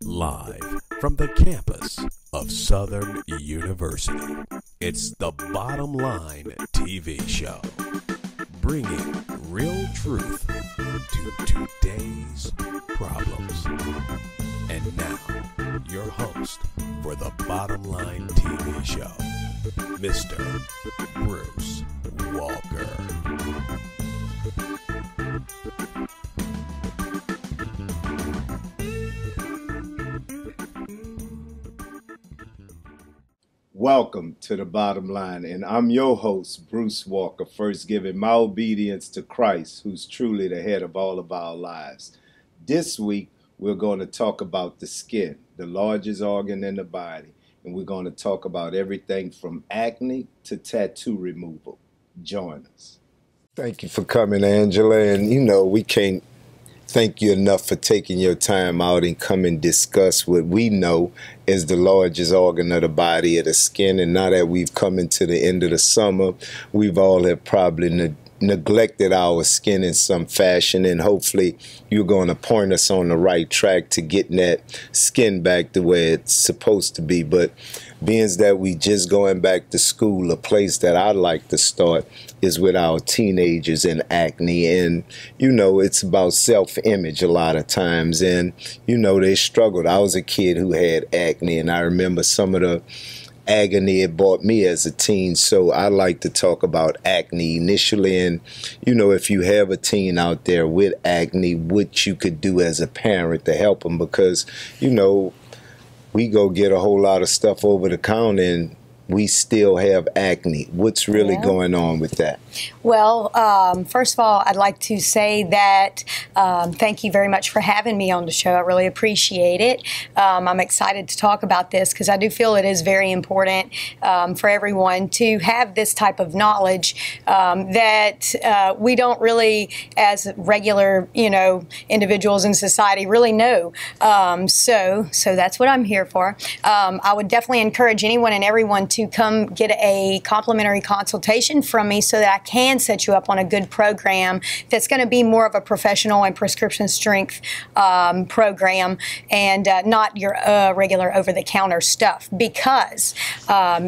Live from the campus of Southern University, it's the Bottom Line TV show, bringing real truth to today's problems. And now, your host for the Bottom Line TV show, Mr. Bruce Walker. Welcome to the Bottom Line, and I'm your host, Bruce Walker, first giving my obedience to Christ, who's truly the head of all of our lives. This week, we're going to talk about the skin, the largest organ in the body, and we're going to talk about everything from acne to tattoo removal. Join us. Thank you for coming, Angela, and we can't thank you enough for taking your time out and come and discuss what we know is the largest organ of the body, of the skin. And now that we've come into the end of the summer, we've all have probably neglected our skin in some fashion, and hopefully you're going to point us on the right track to getting that skin back the way it's supposed to be. But being that we just going back to school, a place that I like to start is with our teenagers and acne. And, it's about self-image a lot of times. And, they struggled. I was a kid who had acne, and I remember some of the agony it brought me as a teen. So I like to talk about acne initially. And, if you have a teen out there with acne, what you could do as a parent to help them, because, we go get a whole lot of stuff over the counter and we still have acne. What's really going on with that? Well, first of all, I'd like to say that thank you very much for having me on the show. I really appreciate it. I'm excited to talk about this because I do feel it is very important for everyone to have this type of knowledge that we don't really, as regular, individuals in society, really know. So that's what I'm here for. I would definitely encourage anyone and everyone to come get a complimentary consultation from me so that I can set you up on a good program that's going to be more of a professional and prescription strength program, and not your regular over-the-counter stuff, because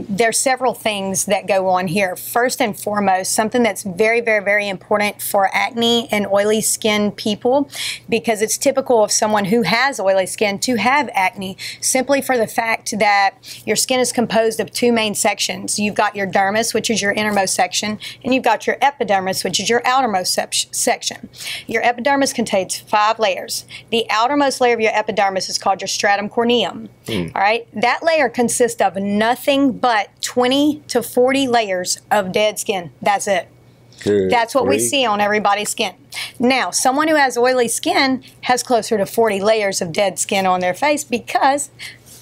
there's several things that go on here. First and foremost, something that's very, very, very important for acne and oily skin people, because it's typical of someone who has oily skin to have acne, simply for the fact that your skin is composed of two main sections. You've got your dermis, which is your innermost section, and you've got your epidermis, which is your outermost section. Your epidermis contains 5 layers. The outermost layer of your epidermis is called your stratum corneum. All right? That layer consists of nothing but 20 to 40 layers of dead skin. That's it. That's what we see on everybody's skin. Now, someone who has oily skin has closer to 40 layers of dead skin on their face because,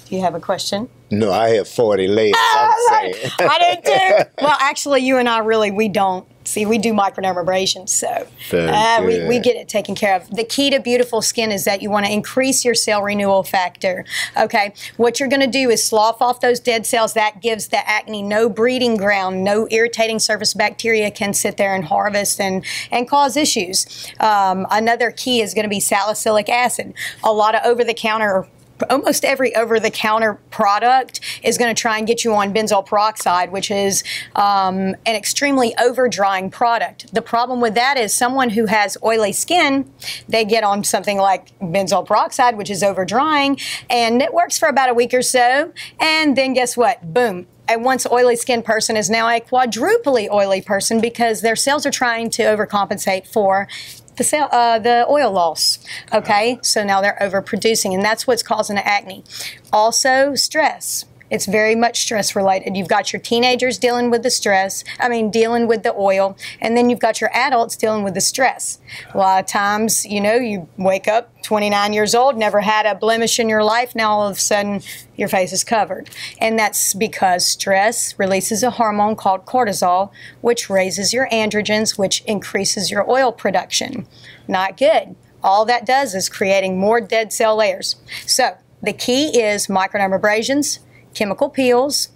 do you have a question? No, I have 40 layers. I'm saying. I did too. Well, actually, you and I we don't. See, we do microdermabrasion, so we get it taken care of. The key to beautiful skin is that you want to increase your cell renewal factor. Okay, what you're going to do is slough off those dead cells. That gives the acne no breeding ground. No irritating surface bacteria can sit there and harvest and cause issues. Another key is going to be salicylic acid. A lot of over-the-counter, almost every over-the-counter product is going to try and get you on benzoyl peroxide, which is an extremely over-drying product. The problem with that is someone who has oily skin, they get on something like benzoyl peroxide, which is over-drying, and it works for about a week or so, and then guess what? Boom. A once oily skin person is now a quadruply oily person because their cells are trying to overcompensate for the oil loss. Okay, so now they're overproducing, and that's what's causing the acne. Also, stress. It's very much stress related. You've got your teenagers dealing with the stress, dealing with the oil, and then you've got your adults dealing with the stress. A lot of times, you wake up 29 years old, never had a blemish in your life, now all of a sudden your face is covered. And that's because stress releases a hormone called cortisol, which raises your androgens, which increases your oil production. Not good. All that does is creating more dead cell layers. So the key is microdermabrasions, chemical peels,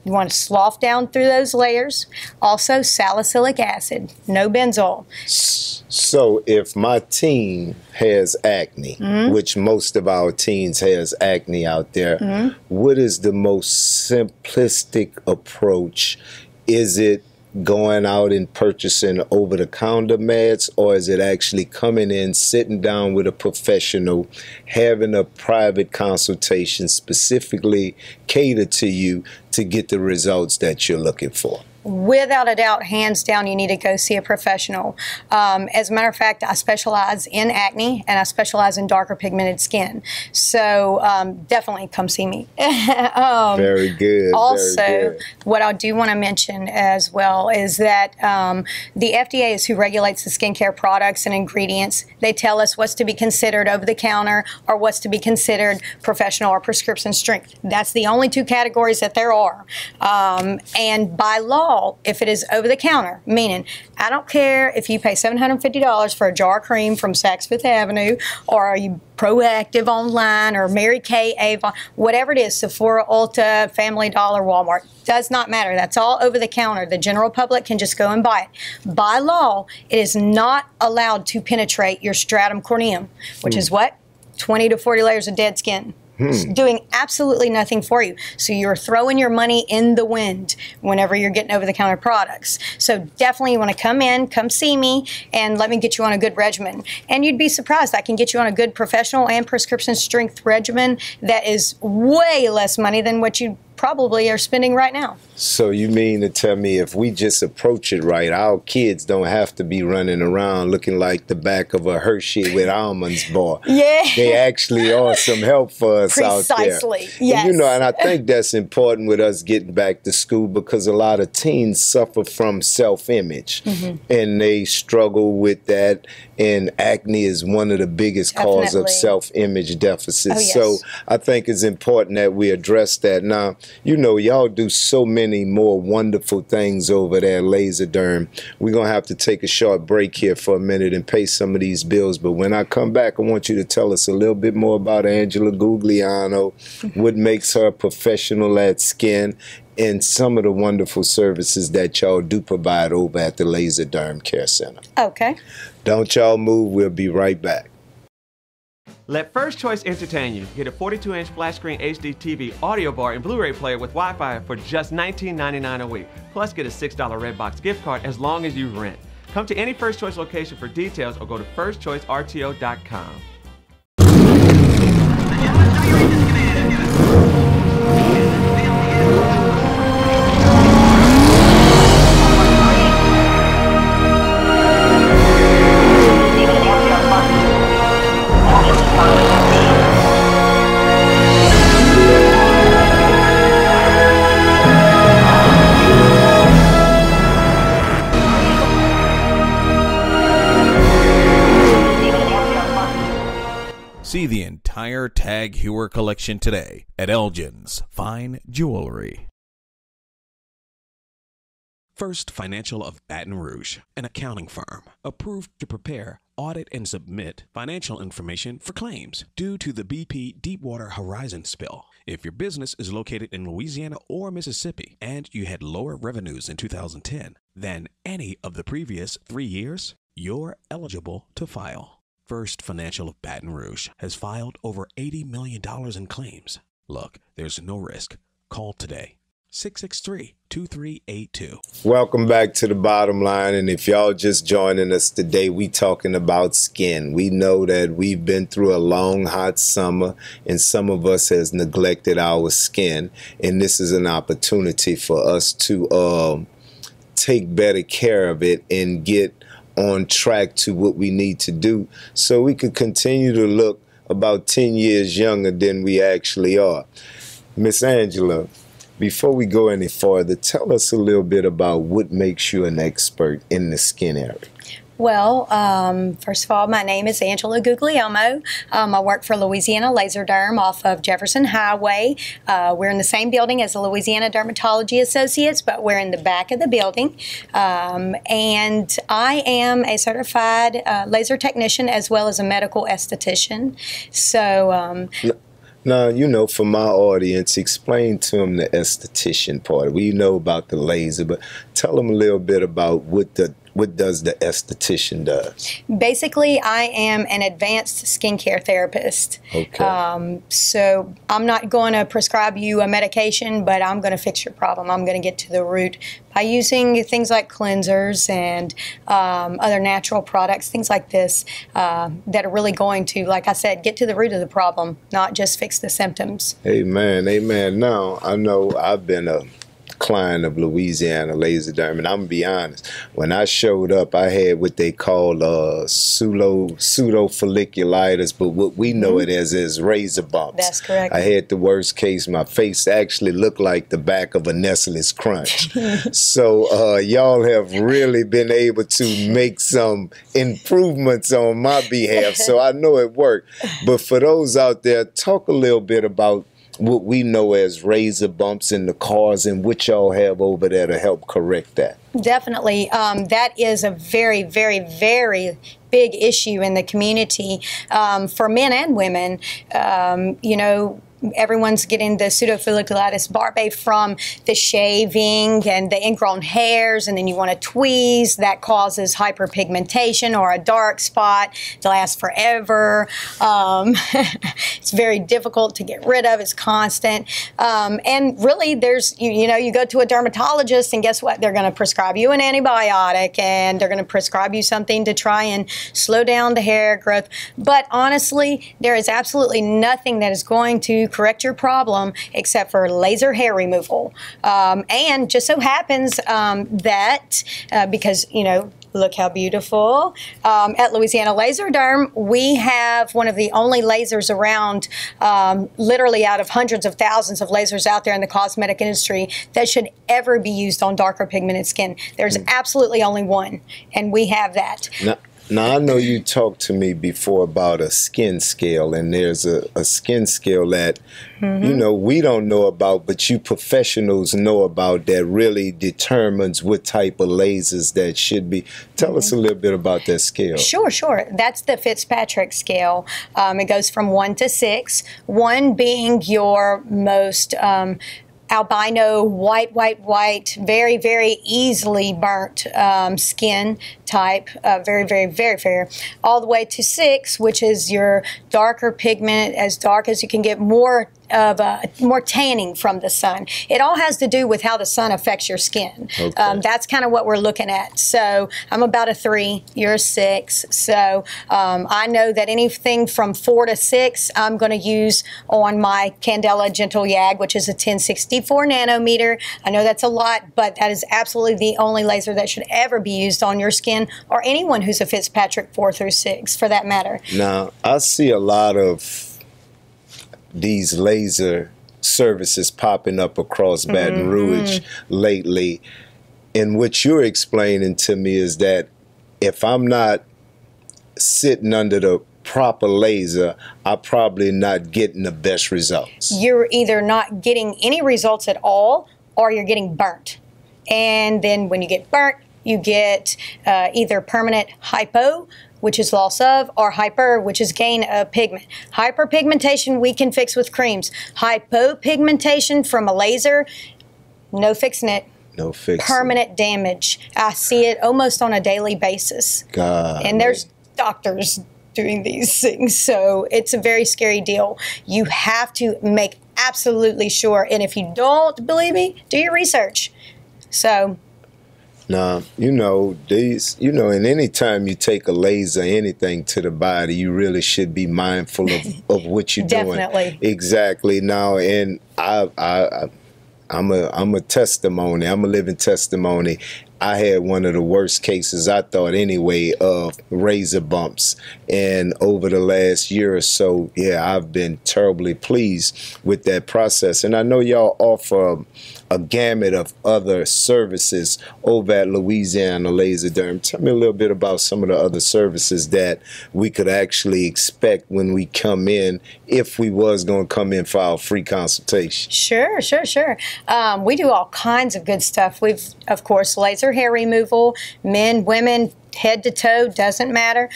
You want to slough down through those layers. Also, salicylic acid, no benzoyl. So if my teen has acne, which most of our teens has acne out there, what is the most simplistic approach? Is it going out and purchasing over-the-counter meds, or is it actually coming in, sitting down with a professional, having a private consultation specifically catered to you to get the results that you're looking for? Without a doubt, hands down, you need to go see a professional. As a matter of fact, I specialize in acne and I specialize in darker pigmented skin. So definitely come see me. Very good. Also, very good. what I do want to mention as well is that the FDA is who regulates the skincare products and ingredients. They tell us what's to be considered over the counter or what's to be considered professional or prescription strength. That's the only two categories that there are. And by law, if it is over the counter, meaning I don't care if you pay $750 for a jar of cream from Saks Fifth Avenue, or are you Proactive online, or Mary Kay, Avon, whatever it is, Sephora, Ulta, Family Dollar, Walmart, does not matter. That's all over the counter. The general public can just go and buy it. By law, it is not allowed to penetrate your stratum corneum, which is what? 20 to 40 layers of dead skin. It's doing absolutely nothing for you. So you're throwing your money in the wind whenever you're getting over-the-counter products. So definitely you want to come in, come see me, and let me get you on a good regimen. And you'd be surprised. I can get you on a good professional and prescription strength regimen that is way less money than what you probably are spending right now. So you mean to tell me if we just approach it right, our kids don't have to be running around looking like the back of a Hershey with almonds bar. Yeah. They actually are some help for us out there. Precisely, yes. And, and I think that's important with us getting back to school, because a lot of teens suffer from self-image and they struggle with that, and acne is one of the biggest causes of self-image deficits. Oh, yes. So I think it's important that we address that. Now, y'all do so many more wonderful things over there, LaserDerm. We're going to have to take a short break here for a minute and pay some of these bills. But when I come back, I want you to tell us a little bit more about Angela Gugliano, what makes her professional at skin, and some of the wonderful services that y'all do provide over at the LaserDerm Care Center. Okay. Don't y'all move. We'll be right back. Let First Choice entertain you. Get a 42-inch flat screen HD TV, audio bar, and Blu-ray player with Wi-Fi for just $19.99 a week. Plus, get a $6 Redbox gift card as long as you rent. Come to any First Choice location for details or go to firstchoicerto.com. See the entire Tag Heuer collection today at Elgin's Fine Jewelry. First Financial of Baton Rouge, an accounting firm, approved to prepare, audit, and submit financial information for claims due to the BP Deepwater Horizon spill. If your business is located in Louisiana or Mississippi and you had lower revenues in 2010 than any of the previous 3 years, you're eligible to file. First Financial of Baton Rouge has filed over $80 million in claims. Look, there's no risk. Call today. 663-2382. Welcome back to the Bottom Line. And if y'all just joining us today, we talking about skin. We know that we've been through a long, hot summer, and some of us has neglected our skin. And this is an opportunity for us to take better care of it and get on track to what we need to do so we could continue to look about 10 years younger than we actually are. Miss Angela, before we go any further, tell us a little bit about what makes you an expert in the skin area. Well, first of all, my name is Angela Guglielmo. I work for Louisiana LaserDerm off of Jefferson Highway. We're in the same building as the Louisiana Dermatology Associates, but we're in the back of the building. And I am a certified laser technician as well as a medical esthetician. So, Now, for my audience, explain to them the esthetician part. We know about the laser, but tell them a little bit about what does the esthetician does. Basically, I am an advanced skincare therapist. Okay. So I'm not going to prescribe you a medication, but I'm going to fix your problem. I'm going to get to the root by using things like cleansers and other natural products, things like this, that are really going to, like I said, get to the root of the problem, not just fix the symptoms. Amen. Amen. Now, I know I've been a client of Louisiana LaserDerm, and I'm gonna be honest, when I showed up, I had what they call pseudo folliculitis, but what we know it as is razor bumps. That's correct. I had the worst case. My face actually looked like the back of a Nestle's Crunch. So y'all have really been able to make some improvements on my behalf, so I know it worked. But for those out there, talk a little bit about what we know as razor bumps in the cars and what y'all have over there to help correct that. Definitely. That is a very, very, very big issue in the community for men and women. Everyone's getting the pseudofolliculitis barbae from the shaving and the ingrown hairs, and then you want to tweeze. That causes hyperpigmentation or a dark spot to last forever. It's very difficult to get rid of. It's constant. And really, there's, you go to a dermatologist, and guess what? They're going to prescribe you an antibiotic, and they're going to prescribe you something to try and slow down the hair growth. But honestly, there is absolutely nothing that is going to correct your problem except for laser hair removal. And just so happens that because, look how beautiful. At Louisiana LaserDerm, we have one of the only lasers around, literally out of hundreds of thousands of lasers out there in the cosmetic industry, that should ever be used on darker pigmented skin. There's absolutely only one, and we have that. Now, I know you talked to me before about a skin scale, and there's a skin scale that, we don't know about, but you professionals know about, that really determines what type of lasers that should be. Tell us a little bit about that scale. Sure. That's the Fitzpatrick scale. It goes from 1 to 6, 1 being your most albino, white, very, very easily burnt skin type, very, very, very fair, all the way to 6, which is your darker pigment, as dark as you can get, more tanning from the sun. It all has to do with how the sun affects your skin. Okay. That's kind of what we're looking at. So I'm about a 3, you're a 6. So I know that anything from 4 to 6, I'm going to use on my Candela Gentle Yag, which is a 1064 nanometer. I know that's a lot, but that is absolutely the only laser that should ever be used on your skin, or anyone who's a Fitzpatrick 4 through 6 for that matter. Now, I see a lot of these laser services popping up across Baton Rouge lately. And what you're explaining to me is that if I'm not sitting under the proper laser, I'm probably not getting the best results. You're either not getting any results at all, or you're getting burnt. And then when you get burnt, you get either permanent hypo, which is loss of, or hyper, which is gain of pigment. Hyperpigmentation we can fix with creams. Hypopigmentation from a laser, no fixing it. No fixing. Permanent damage. I see it almost on a daily basis. God. And there's doctors doing these things, so it's a very scary deal. You have to make absolutely sure, and if you don't believe me, do your research. So. Now, and any time you take a laser, anything to the body, you really should be mindful of what you're doing. Definitely. Exactly. Now, and I'm a testimony. I'm a living testimony. I had one of the worst cases, I thought anyway, of razor bumps. And over the last year or so, I've been terribly pleased with that process. And I know y'all offer a gamut of other services over at Louisiana LaserDerm. Tell me a little bit about some of the other services that we could actually expect when we come in, if we was going to come in for our free consultation. Sure. We do all kinds of good stuff. We've, of course, laser hair removal, men, women, head to toe, doesn't matter.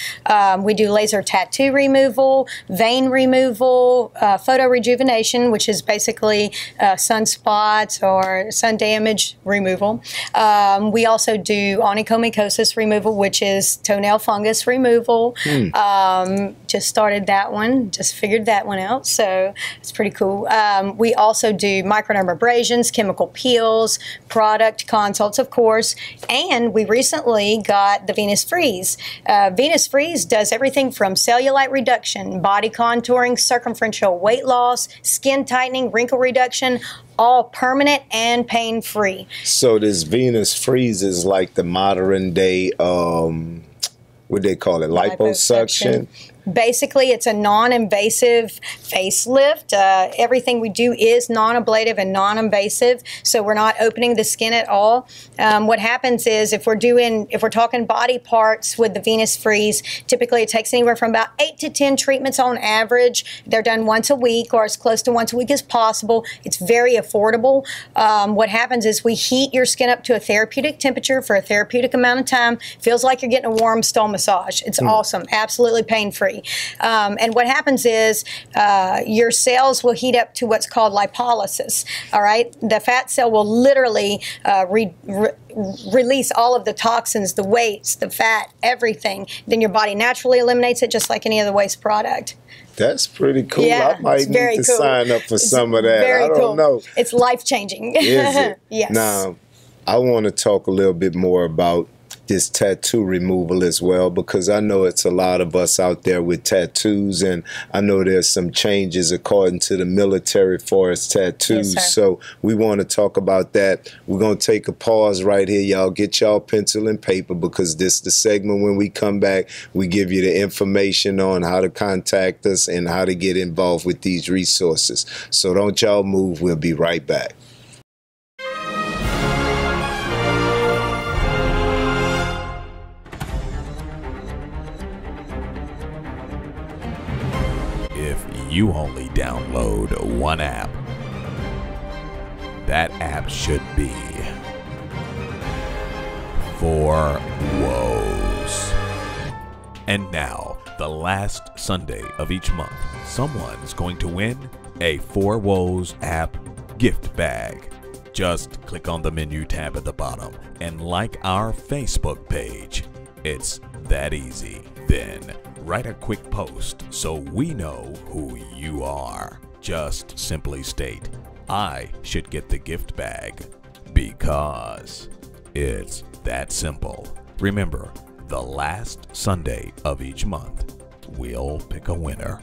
We do laser tattoo removal, vein removal, photo rejuvenation, which is basically sunspots or sun damage removal. We also do onychomycosis removal, which is toenail fungus removal. Just started that one, just figured that one out, so it's pretty cool. We also do microdermabrasions, chemical peels, product consults, of course, and we recently got the Venus Freeze. Venus Freeze does everything from cellulite reduction, body contouring, circumferential weight loss, skin tightening, wrinkle reduction, all permanent and pain-free. So this Venus Freeze is like the modern day, what they call it, liposuction? Basically, it's a non-invasive facelift. Everything we do is non-ablative and non-invasive, so we're not opening the skin at all. What happens is if we're talking body parts with the Venus Freeze, typically it takes anywhere from about 8 to 10 treatments on average. They're done once a week or as close to once a week as possible. It's very affordable. What happens is we heat your skin up to a therapeutic temperature for a therapeutic amount of time. Feels like you're getting a warm stone massage. It's awesome, absolutely pain-free. And what happens is your cells will heat up to what's called lipolysis. All right, the fat cell will literally release all of the toxins, the weights, the fat, everything. Then your body naturally eliminates it, just like any other waste product. That's pretty cool. Yeah, I might need to sign up for some of that. I don't know. It's life-changing. Is it? Yes. Now, I want to talk a little bit more about this tattoo removal as well, because I know it's a lot of us out there with tattoos, and I know there's some changes according to the military for its tattoos. Yes, so we want to talk about that. We're going to take a pause right here. Y'all get y'all pencil and paper, because this is the segment when we come back, we give you the information on how to contact us and how to get involved with these resources. So don't y'all move. We'll be right back. You only download one app. That app should be For Woes. And now, the last Sunday of each month, someone's going to win a For Woes app gift bag. Just click on the menu tab at the bottom and like our Facebook page. It's that easy. Then write a quick post so we know who you are. Just simply state, I should get the gift bag, because it's that simple. Remember, the last Sunday of each month, we'll pick a winner.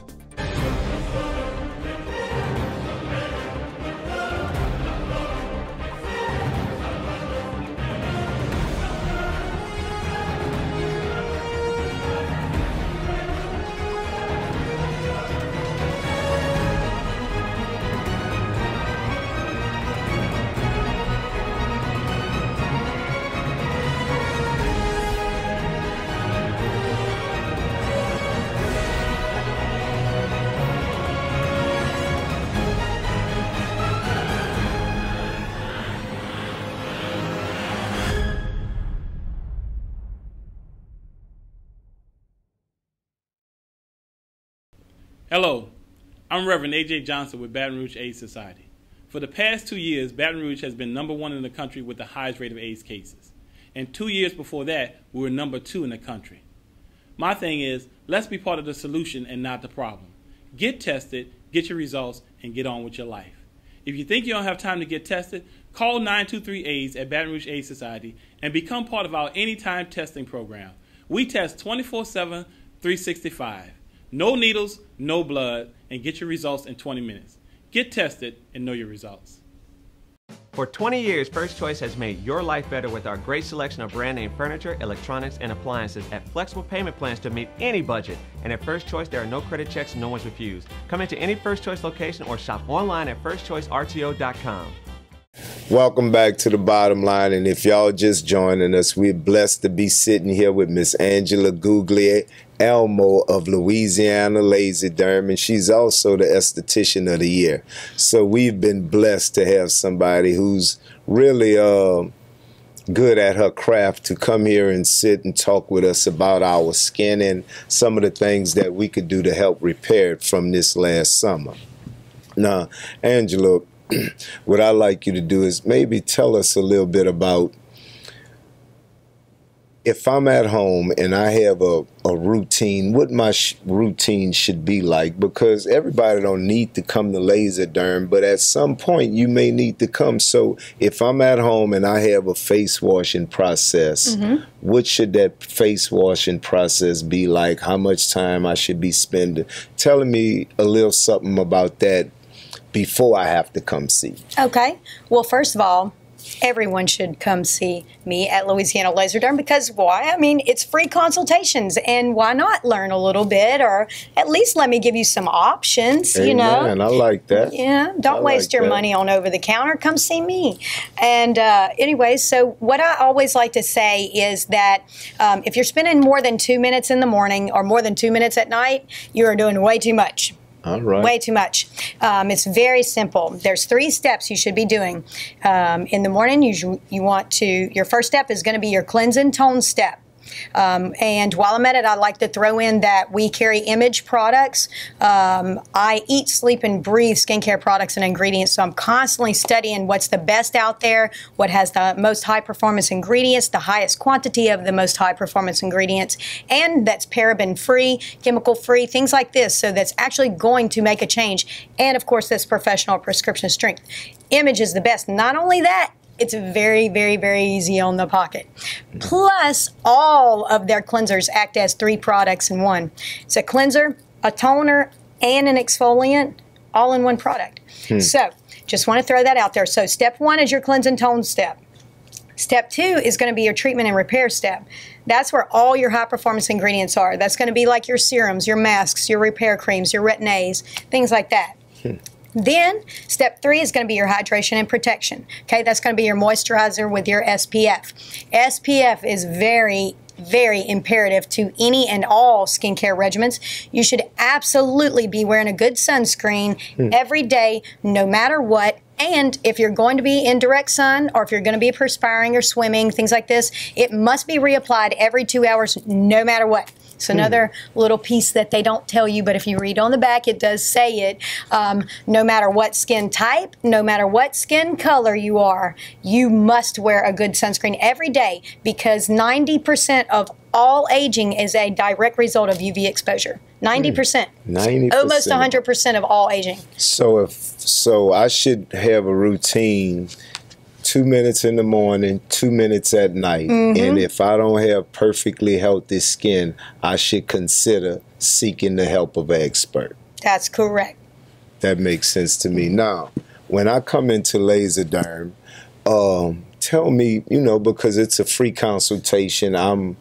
Hello, I'm Reverend A.J. Johnson with Baton Rouge AIDS Society. For the past 2 years, Baton Rouge has been #1 in the country with the highest rate of AIDS cases. And 2 years before that, we were #2 in the country. My thing is, let's be part of the solution and not the problem. Get tested, get your results, and get on with your life. If you think you don't have time to get tested, call 923-AIDS at Baton Rouge AIDS Society and become part of our Anytime Testing Program. We test 24/7, 365. No needles, no blood, and get your results in 20 minutes. Get tested and know your results. For 20 years, First Choice has made your life better with our great selection of brand name furniture, electronics, and appliances at flexible payment plans to meet any budget. And at First Choice, there are no credit checks, no one's refused. Come into any First Choice location or shop online at firstchoicerto.com. Welcome back to the Bottom Line, and if y'all just joining us, we're blessed to be sitting here with Miss Angela Guglielmo of Louisiana LaserDerm, and she's also the esthetician of the year. So we've been blessed to have somebody who's really good at her craft to come here and sit and talk with us about our skin and some of the things that we could do to help repair it from this last summer. Now, Angela, what I'd like you to do is maybe tell us a little bit about, if I'm at home and I have a routine, what my routine should be like, because everybody don't need to come to LaserDerm, but at some point you may need to come. So if I'm at home and I have a face washing process, what should that face washing process be like? How much time I should be spending? Telling me a little something about that before I have to come see. Okay. Well, first of all, everyone should come see me at Louisiana LaserDerm, because why? I mean, it's free consultations, and why not learn a little bit, or at least let me give you some options, Amen. you know? I like that. Yeah, don't waste your money on over the counter. Come see me. And anyways, so what I always like to say is that if you're spending more than 2 minutes in the morning or more than 2 minutes at night, you are doing way too much. All right. Way too much. It's very simple. There's 3 steps you should be doing. In the morning, you want to, your first step is going to be your cleanse and tone step. And while I'm at it, I like to throw in that we carry Image products. I eat, sleep, and breathe skincare products and ingredients, so I'm constantly studying what's the best out there, what has the most high-performance ingredients, the highest quantity of the most high-performance ingredients, and that's paraben-free, chemical-free, things like this, so that's actually going to make a change. And, of course, that's professional prescription strength. Image is the best. Not only that, it's very, very, very easy on the pocket. Plus, all of their cleansers act as 3 products in one. It's a cleanser, a toner, and an exfoliant, all in one product. So, just want to throw that out there. So, step 1 is your cleanse and tone step. Step 2 is going to be your treatment and repair step. That's where all your high-performance ingredients are. That's going to be like your serums, your masks, your repair creams, your retin-A's, things like that. Then, step 3 is going to be your hydration and protection. Okay, that's going to be your moisturizer with your SPF. SPF is very, very imperative to any and all skincare regimens. You should absolutely be wearing a good sunscreen every day, no matter what. And if you're going to be in direct sun, or if you're going to be perspiring or swimming, things like this, it must be reapplied every 2 hours, no matter what. So another little piece that they don't tell you, but if you read on the back, it does say it. No matter what skin type, no matter what skin color you are, you must wear a good sunscreen every day, because 90% of all aging is a direct result of UV exposure. 90%. 90%. Almost 100% of all aging. So I should have a routine, 2 minutes in the morning, 2 minutes at night. And if I don't have perfectly healthy skin, I should consider seeking the help of an expert. That's correct. That makes sense to me. Now, when I come into LaserDerm, tell me, you know, because it's a free consultation,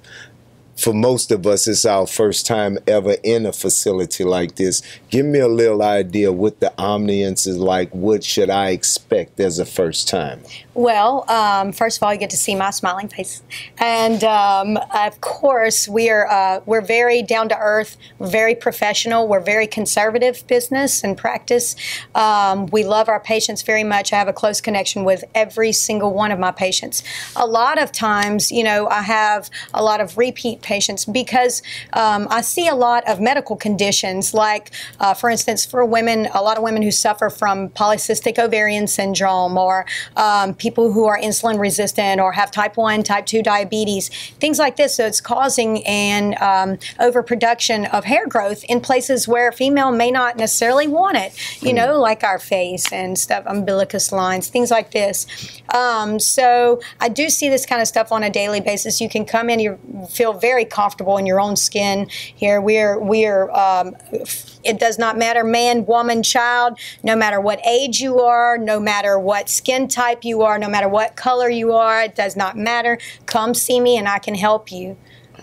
for most of us, it's our first time ever in a facility like this. Give me a little idea what the ambience is like. What should I expect as a first time? Well, first of all, you get to see my smiling face, and of course, we're very down to earth. We're very professional. We're very conservative business and practice. We love our patients very much. I have a close connection with every single one of my patients. A lot of times, you know, I have a lot of repeat patients because I see a lot of medical conditions, like, for instance, for women, a lot of women who suffer from polycystic ovarian syndrome, or people who are insulin resistant, or have type 1, type 2 diabetes, things like this. So it's causing an overproduction of hair growth in places where a female may not necessarily want it, you know, like our face and stuff, umbilicus lines, things like this. So I do see this kind of stuff on a daily basis. You can come in, you feel very comfortable in your own skin here. It does not matter, man, woman, child, no matter what age you are, no matter what skin type you are, no matter what color you are, it does not matter. Come see me and I can help you.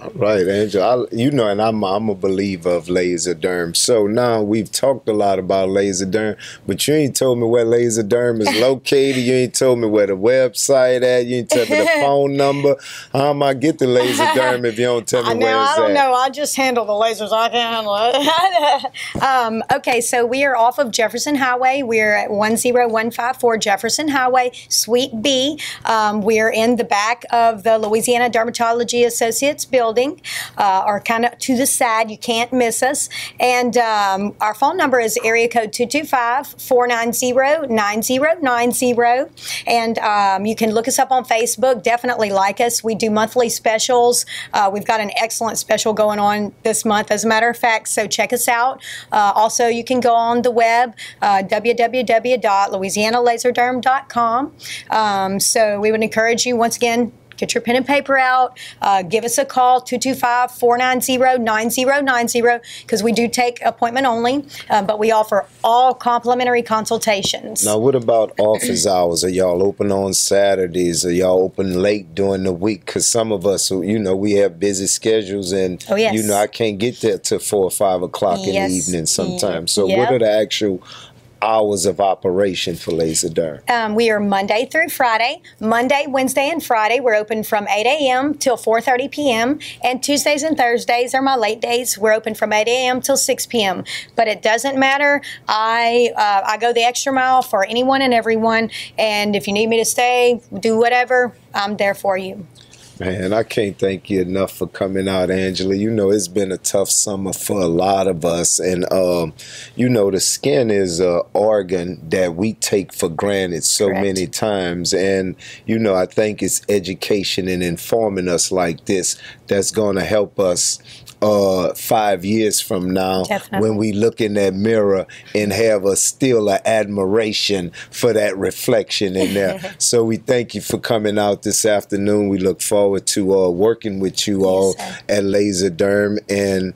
All right, Angela. You know, and I'm a believer of LaserDerm. So now we've talked a lot about LaserDerm, but you ain't told me where LaserDerm is located. You ain't told me where the website at. You ain't told me the phone number. How am I get the LaserDerm if you don't tell me where it's at? I don't know. I just handle the lasers. I can't handle it. Okay, so we are off of Jefferson Highway. We're at 10154 Jefferson Highway, Suite B. We're in the back of the Louisiana Dermatology Associates building, or kind of to the side. You can't miss us. And our phone number is area code 225-490-9090. And you can look us up on Facebook. Definitely like us. We do monthly specials. We've got an excellent special going on this month, as a matter of fact, so check us out. Also, you can go on the web, www.louisianalaserdderm.com. So we would encourage you, once again, get your pen and paper out. Give us a call, 225-490-9090, because we do take appointment only, but we offer all complimentary consultations. Now, what about office hours? Are y'all open on Saturdays? Are y'all open late during the week? Because some of us, you know, we have busy schedules, and, you know, I can't get there till 4 or 5 o'clock in the evening sometimes. So what are the actual hours of operation for LaserDerm? We are Monday through Friday. Monday, Wednesday, and Friday, we're open from 8 a.m. till 4:30 p.m. And Tuesdays and Thursdays are my late days. We're open from 8 a.m. till 6 p.m. But it doesn't matter. I go the extra mile for anyone and everyone. And if you need me to stay, do whatever, I'm there for you. Man, I can't thank you enough for coming out, Angela. You know, it's been a tough summer for a lot of us. And, you know, the skin is an organ that we take for granted so many times. And, you know, I think it's education and informing us like this that's going to help us 5 years from now, when we look in that mirror and have still an admiration for that reflection in there. So we thank you for coming out this afternoon. We look forward to working with you all at LaserDerm. And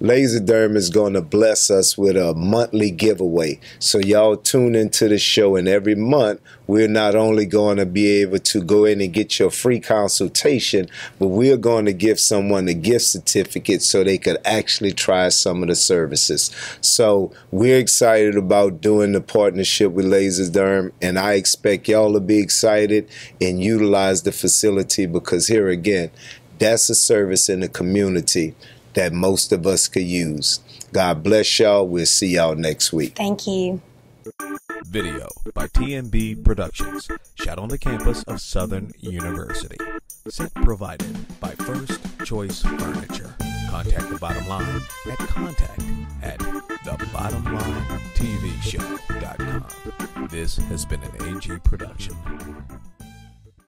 LaserDerm is going to bless us with a monthly giveaway. So y'all tune into the show, and every month we're not only going to be able to go in and get your free consultation, but we're going to give someone a gift certificate so they could actually try some of the services. So we're excited about doing the partnership with LaserDerm, and I expect y'all to be excited and utilize the facility, because here again, that's a service in the community that most of us could use. God bless y'all. We'll see y'all next week. Thank you. Video by TMB Productions, shot on the campus of Southern University. Set provided by First Choice Furniture. Contact The Bottom Line at contact@thebottomlinetvshow.com. This has been an AG production.